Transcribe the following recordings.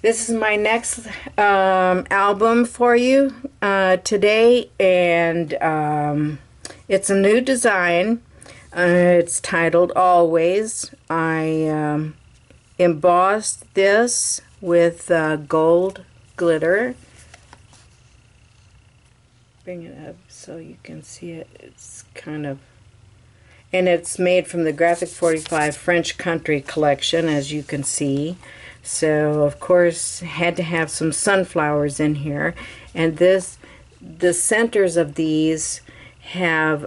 This is my next album for you today, and it's a new design. It's titled Always. I embossed this with gold glitter. Bring it up so you can see it. It's kind of, and it's made from the Graphic 45 French Country collection, as you can see. So of course had to have some sunflowers in here, and the centers of these have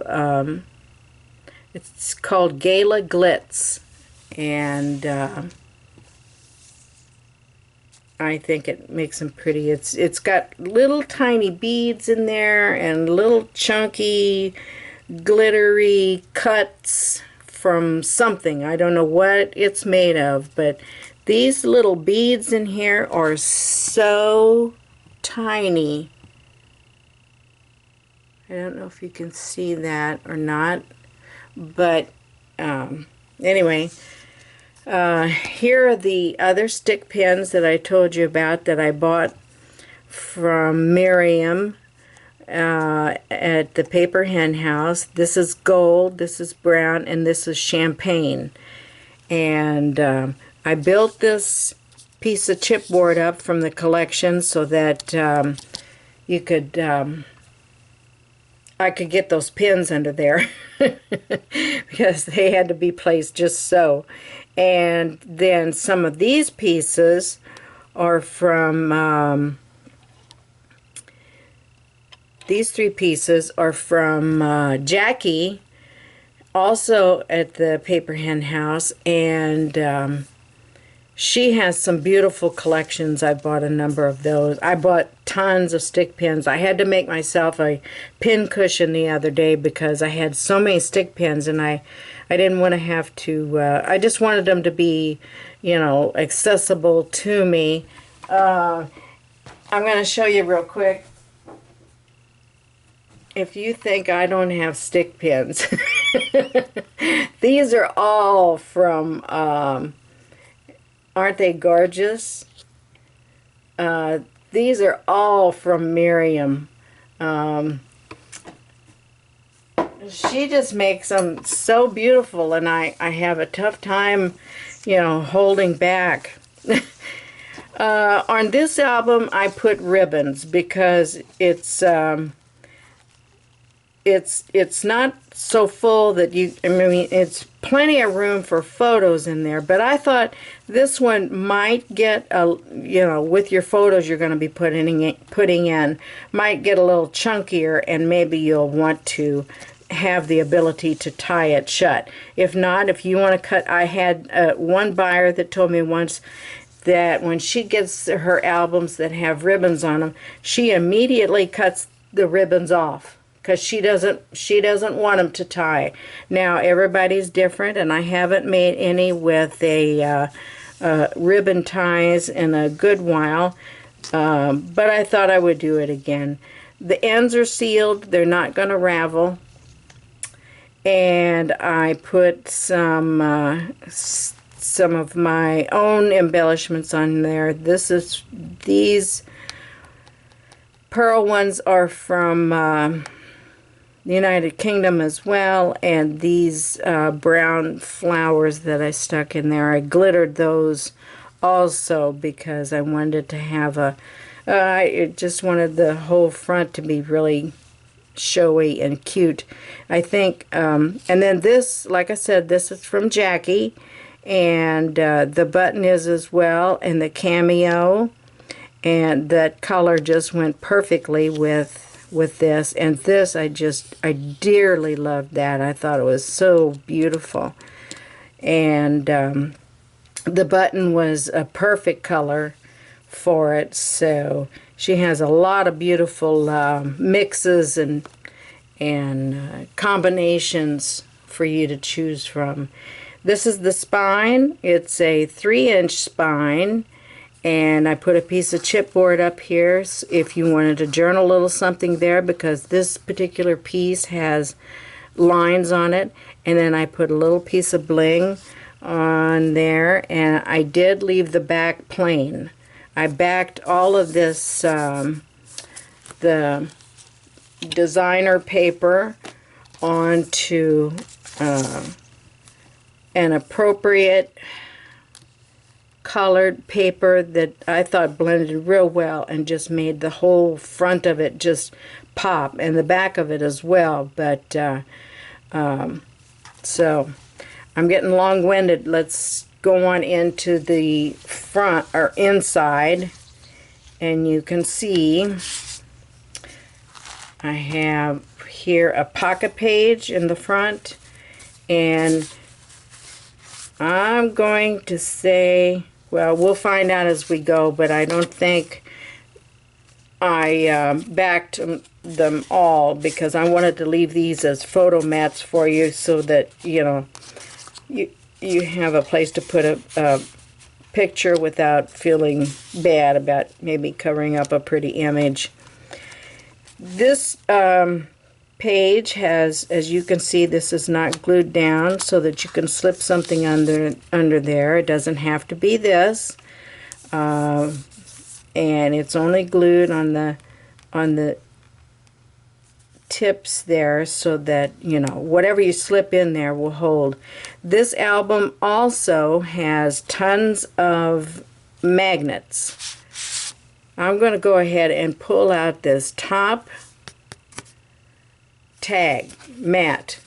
it's called Gala Glitz, and I think it makes them pretty. It's got little tiny beads in there and little chunky glittery cuts from something. I don't know what it's made of, but these little beads in here are so tiny. I don't know if you can see that or not, but anyway, here are the other stick pins that I told you about that I bought from Miriam at the Paper Hen House. This is gold, this is brown, and this is champagne. And I built this piece of chipboard up from the collection so that you could, I could get those pins under there because they had to be placed just so. And then some of these pieces are from, these three pieces are from Jackie, also at the Paper Hen House, and she has some beautiful collections. I bought a number of those. I bought tons of stick pins. I had to make myself a pin cushion the other day because I had so many stick pins, and I didn't want to have to, I just wanted them to be, you know, accessible to me. I'm going to show you real quick. If you think I don't have stick pins, these are all from, aren't they gorgeous? These are all from Miriam. She just makes them so beautiful, and I have a tough time, you know, holding back. On this album, I put ribbons because it's not so full that you, I mean, it's plenty of room for photos in there, but I thought this one might get a, you know, with your photos you're going to be putting in, might get a little chunkier, and maybe you'll want to have the ability to tie it shut. If not, if you want to cut, I had one buyer that told me once that when she gets her albums that have ribbons on them, she immediately cuts the ribbons off, because she doesn't want them to tie. Now everybody's different, and I haven't made any with a ribbon ties in a good while, but I thought I would do it again. The ends are sealed; they're not going to ravel. And I put some of my own embellishments on there. These pearl ones are from the United Kingdom as well, and these brown flowers that I stuck in there, I glittered those also because I wanted to have I just wanted the whole front to be really showy and cute, I think. And then this, like I said, this is from Jackie, and the button is as well, and the cameo, and that color just went perfectly with this. And this, I dearly loved that. I thought it was so beautiful, and the button was a perfect color for it. So she has a lot of beautiful mixes and combinations for you to choose from. This is the spine. It's a 3-inch spine, and I put a piece of chipboard up here if you wanted to journal a little something there, because this particular piece has lines on it. And then I put a little piece of bling on there, and I did leave the back plain. I backed all of this, the designer paper onto an appropriate colored paper that I thought blended real well and just made the whole front of it just pop, and the back of it as well. But so I'm getting long-winded. Let's go on into the front or inside, and you can see I have here a pocket page in the front, and I'm going to say, well, we'll find out as we go, but I don't think I backed them all, because I wanted to leave these as photo mats for you so that, you know, you have a place to put a picture without feeling bad about maybe covering up a pretty image. This page has, as you can see, this is not glued down so that you can slip something under there. It doesn't have to be this, and it's only glued on the tips there so that, you know, whatever you slip in there will hold. This album also has tons of magnets. I'm going to go ahead and pull out this top tag mat,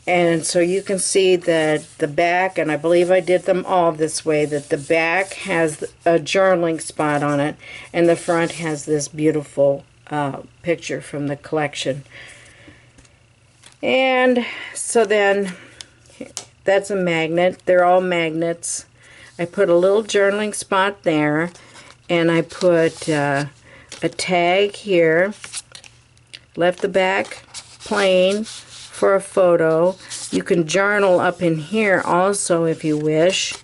and so you can see that the back, and I believe I did them all this way, that the back has a journaling spot on it and the front has this beautiful picture from the collection. And so then that's a magnet. They're all magnets. I put a little journaling spot there, and I put a tag here, left the back plain for a photo. You can journal up in here also if you wish,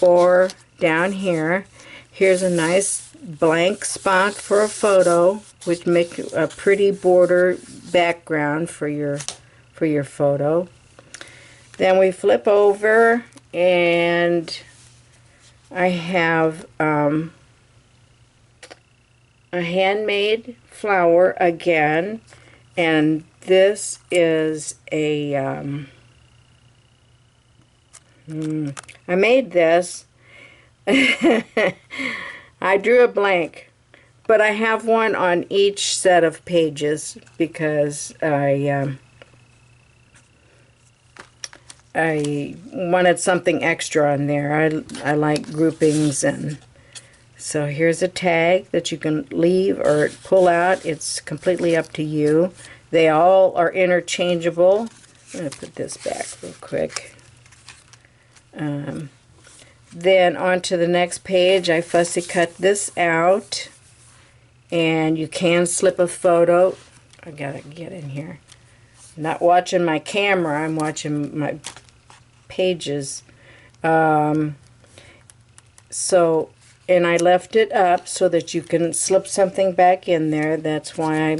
or down here. Here's a nice blank spot for a photo, which make a pretty border background for your photo. Then we flip over, and I have a handmade flower again, and this is a I made this. I drew a blank, but I have one on each set of pages because I wanted something extra on there. I like groupings, and so here's a tag that you can leave or pull out. It's completely up to you. They all are interchangeable. I'm going to put this back real quick. Then on to the next page, I fussy cut this out, and you can slip a photo. I gotta get in here. I'm not watching my camera, I'm watching my pages. And I left it up so that you can slip something back in there. That's why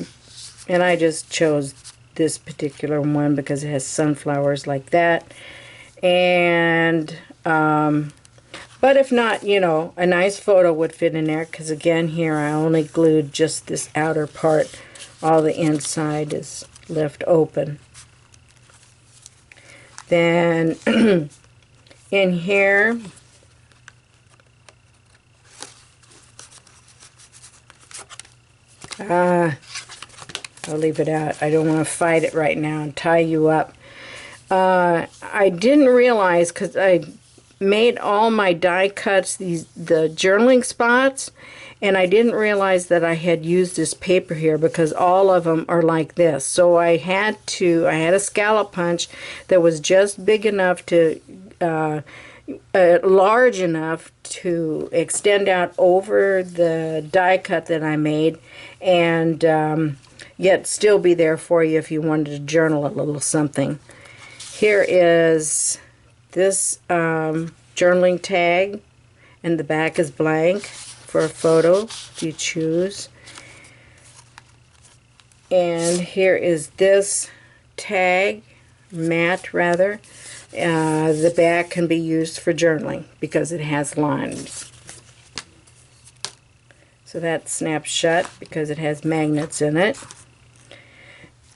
I just chose this particular one because it has sunflowers like that. And but if not, you know, a nice photo would fit in there, because again here I only glued just this outer part. All the inside is left open. Then in here I'll leave it out. I don't want to fight it right now and tie you up. I didn't realize, because I made all my die cuts, the journaling spots, and I didn't realize that I had used this paper here, because all of them are like this. So I had a scallop punch that was just big enough to, large enough to extend out over the die cut that I made, and yet still be there for you if you wanted to journal a little something. Here is this journaling tag, and the back is blank for a photo if you choose. And here is this tag, mat rather. The back can be used for journaling because it has lines. So that snaps shut because it has magnets in it.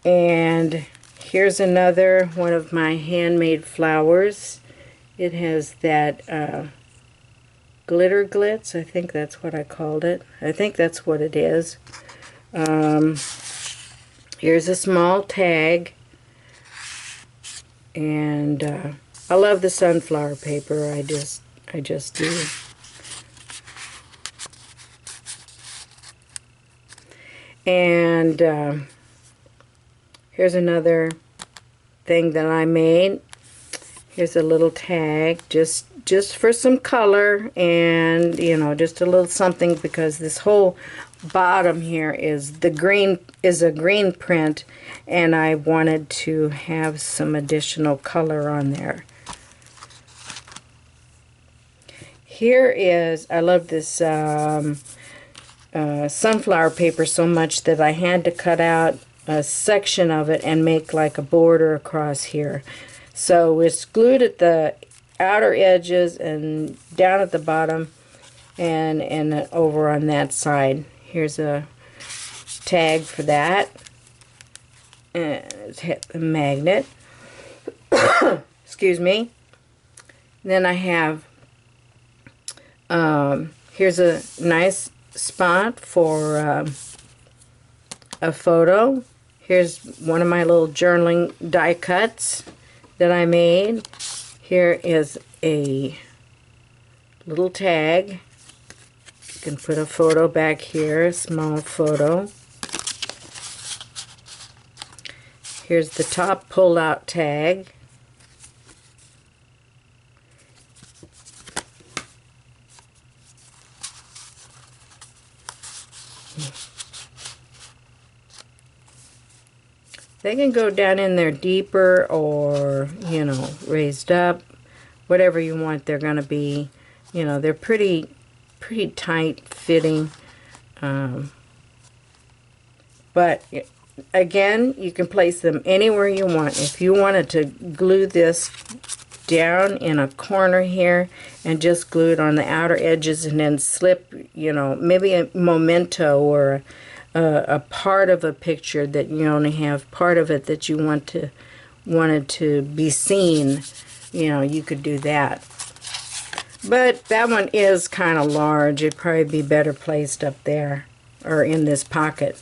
And here's another one of my handmade flowers. It has that glitter glitz. I think that's what I called it. I think that's what it is. Here's a small tag. And I love the sunflower paper. I just do. And here's another thing that I made. Here's a little tag, just for some color, and just a little something, because this whole bottom here is a green print, and I wanted to have some additional color on there. Here is, I love this sunflower paper so much that I had to cut out a section of it and make like a border across here. So it's glued at the outer edges and down at the bottom, and over on that side. Here's a tag for that. And it's hit the magnet. Excuse me. Then I have, here's a nice spot for a photo. Here's one of my little journaling die cuts that I made. Here is a little tag. You can put a photo back here, a small photo. Here's the top pull-out tag. They can go down in there deeper or, raised up. Whatever you want, they're going to be, they're pretty tight fitting. But again, you can place them anywhere you want. If you wanted to glue this down in a corner here and just glue it on the outer edges and then slip, maybe a memento or a part of a picture that you only have part of it that you wanted to be seen, you could do that. But that one is kind of large. It'd probably be better placed up there or in this pocket.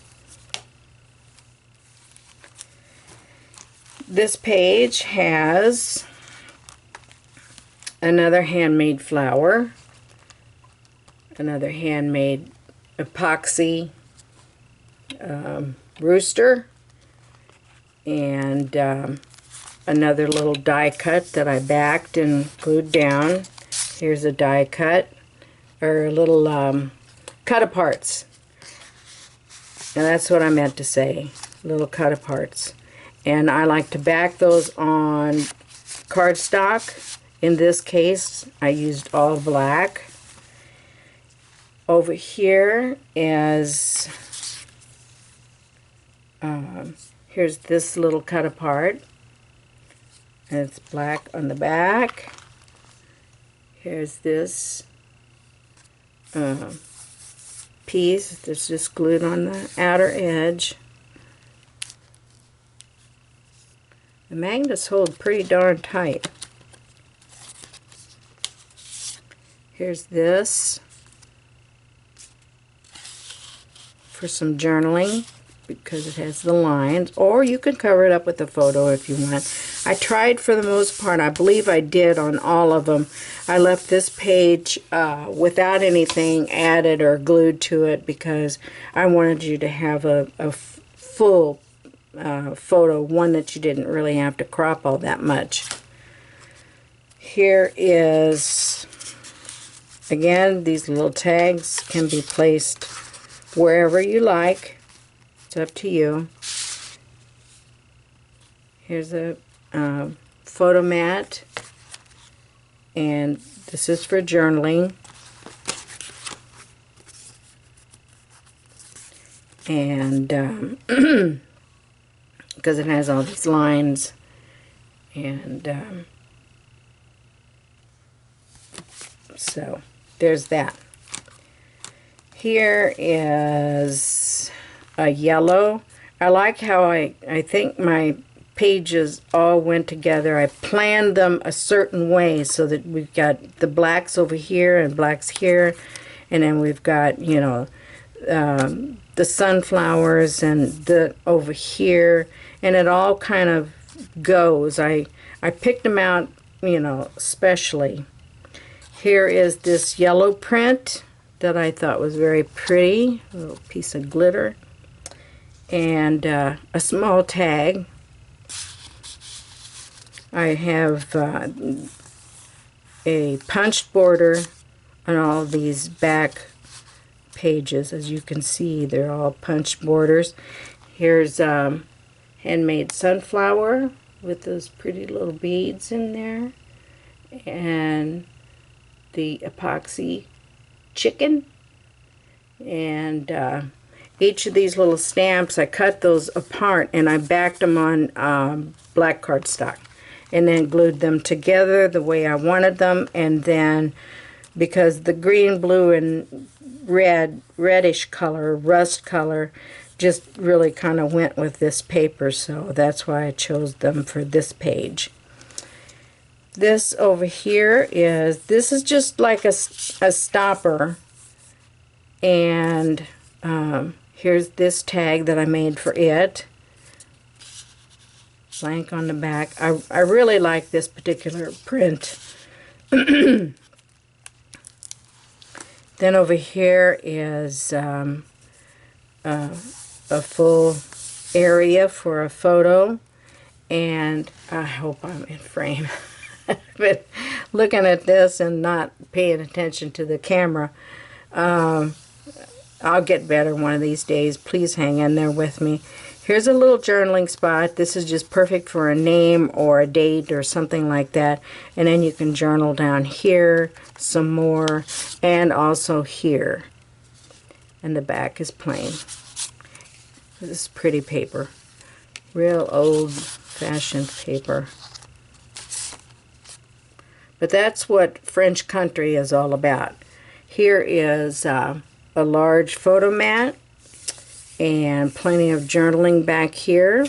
This page has another handmade flower, another handmade epoxy rooster, and another little die cut that I backed and glued down. Here's a die cut, or a little cut-aparts. And that's what I meant to say, little cut-aparts. And I like to back those on cardstock. In this case, I used all black. Over here is, here's this little cut-apart. And it's black on the back. Here's this piece that's just glued on the outer edge. The magnets hold pretty darn tight. Here's this for some journaling, because it has the lines, or you could cover it up with a photo if you want. I tried for the most part. I believe I did on all of them. I left this page without anything added or glued to it because I wanted you to have a full photo, one that you didn't really have to crop all that much. Here is, again, these little tags can be placed wherever you like. It's up to you. Here's a photo mat, and this is for journaling. And because it has all these lines, and so there's that. Here is a yellow. I like how I think my pages all went together. I planned them a certain way so that we've got the blacks over here and blacks here, and then we've got, you know, the sunflowers and the over here, and it all kind of goes. I picked them out, you know, specially. Here is this yellow print that I thought was very pretty, a little piece of glitter, and a small tag. I have a punched border on all of these back pages. As you can see, they're all punched borders. Here's handmade sunflower with those pretty little beads in there, and the epoxy chicken, and each of these little stamps, I cut those apart and I backed them on black cardstock and then glued them together the way I wanted them. And then, because the green, blue, and reddish color, rust color, just really kind of went with this paper, so that's why I chose them for this page. This over here this is just like a stopper, and here's this tag that I made for it, blank on the back. I really like this particular print. Then over here is a full area for a photo, and I hope I'm in frame. But looking at this and not paying attention to the camera, I'll get better one of these days. Please hang in there with me. Here's a little journaling spot. This is just perfect for a name or a date or something like that. And then you can journal down here some more, and also here. And the back is plain. This is pretty paper. Real old-fashioned paper. But that's what French country is all about. Here is a large photo mat and plenty of journaling back here.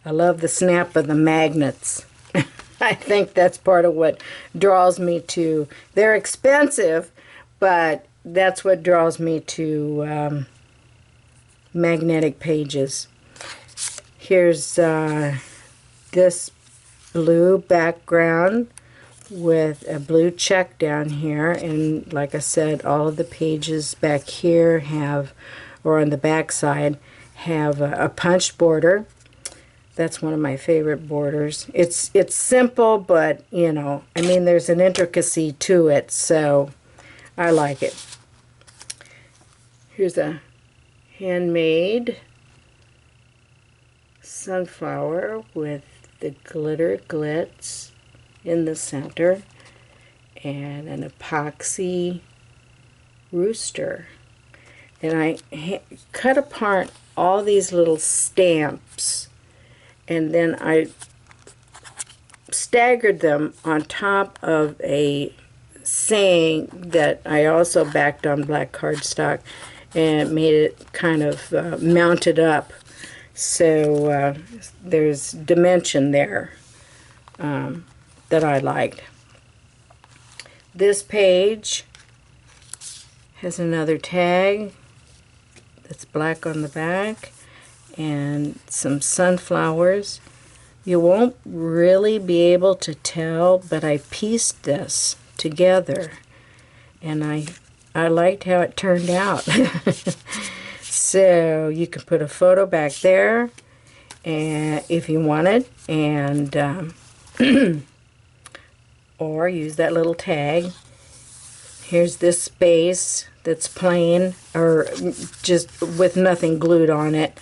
I love the snap of the magnets. I think that's part of what draws me to. They're expensive, but that's what draws me to magnetic pages. Here's this blue background with a blue check down here, and like I said, all of the pages back here have, or on the back side, have a punched border. That's one of my favorite borders. It's simple, but you know, I mean, there's an intricacy to it, so I like it. Here's a handmade sunflower with the glitter glitz in the center, and an epoxy rooster. And I cut apart all these little stamps, and then I staggered them on top of a saying that I also backed on black cardstock, and made it kind of mounted up, so there's dimension there that I liked. This page has another tag that's black on the back and some sunflowers. You won't really be able to tell, but I pieced this together, and I liked how it turned out. So you can put a photo back there, and if you wanted, and or use that little tag. Here's this space that's plain, or just with nothing glued on it,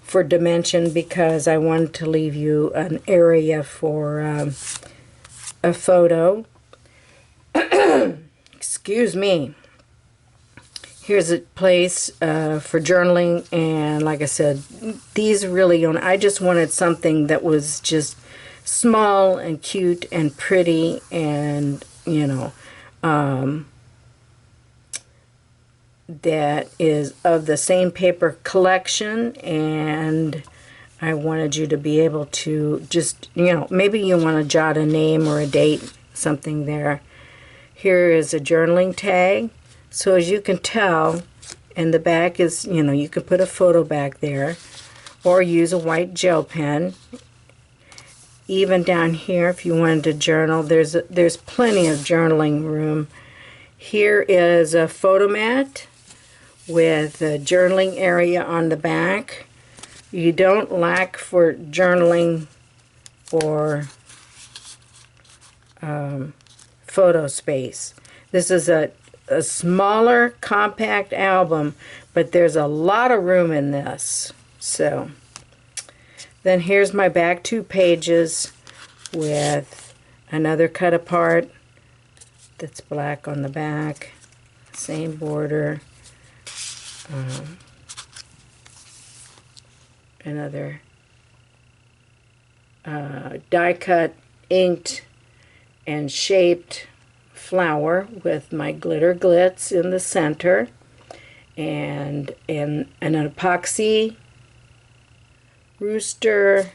for dimension, because I wanted to leave you an area for a photo. Excuse me. Here's a place for journaling, and like I said, these really, I just wanted something that was just small and cute and pretty, and that is of the same paper collection, and I wanted you to be able to just, maybe you want to jot a name or a date, something there. Here is a journaling tag. So as you can tell, and the back is, you can put a photo back there or use a white gel pen. Even down here, if you wanted to journal, there's plenty of journaling room. Here is a photo mat with a journaling area on the back. You don't lack for journaling or photo space. This is a smaller, compact album, but there's a lot of room in this. So then here's my back 2 pages with another cut apart that's black on the back, same border, another die cut, inked and shaped flower with my glitter glitz in the center, and an epoxy rooster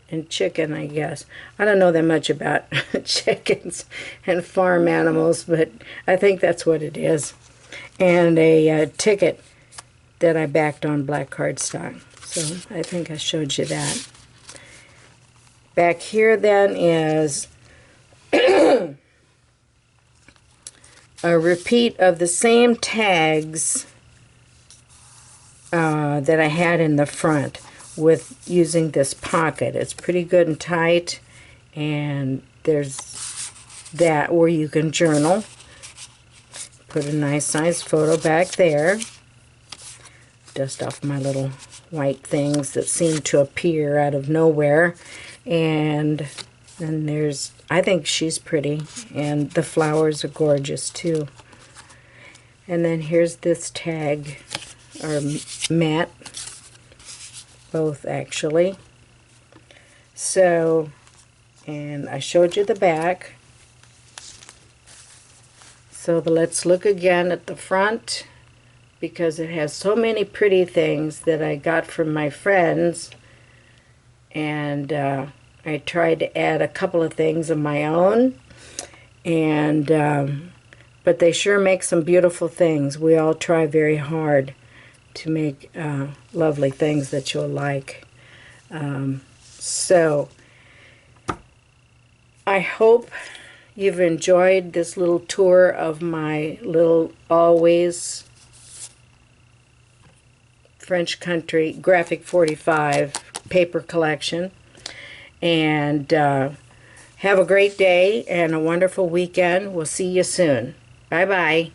and chicken, I guess. I don't know that much about chickens and farm animals, but I think that's what it is. And a ticket that I backed on black cardstock. So I think I showed you that. Back here then is a repeat of the same tags that I had in the front with using this pocket. It's pretty good and tight, and there's that where you can journal. Put a nice size photo back there. Dust off my little white things that seem to appear out of nowhere. And then there's, I think she's pretty, and the flowers are gorgeous too. And then here's this tag, or mat, both actually. So, and I showed you the back. So let's look again at the front, because it has so many pretty things that I got from my friends, and I tried to add a couple of things of my own, and but they sure make some beautiful things. We all try very hard to make lovely things that you'll like. So I hope you've enjoyed this little tour of my little Always French Country Graphic 45 paper collection. And have a great day and a wonderful weekend. We'll see you soon. Bye-bye.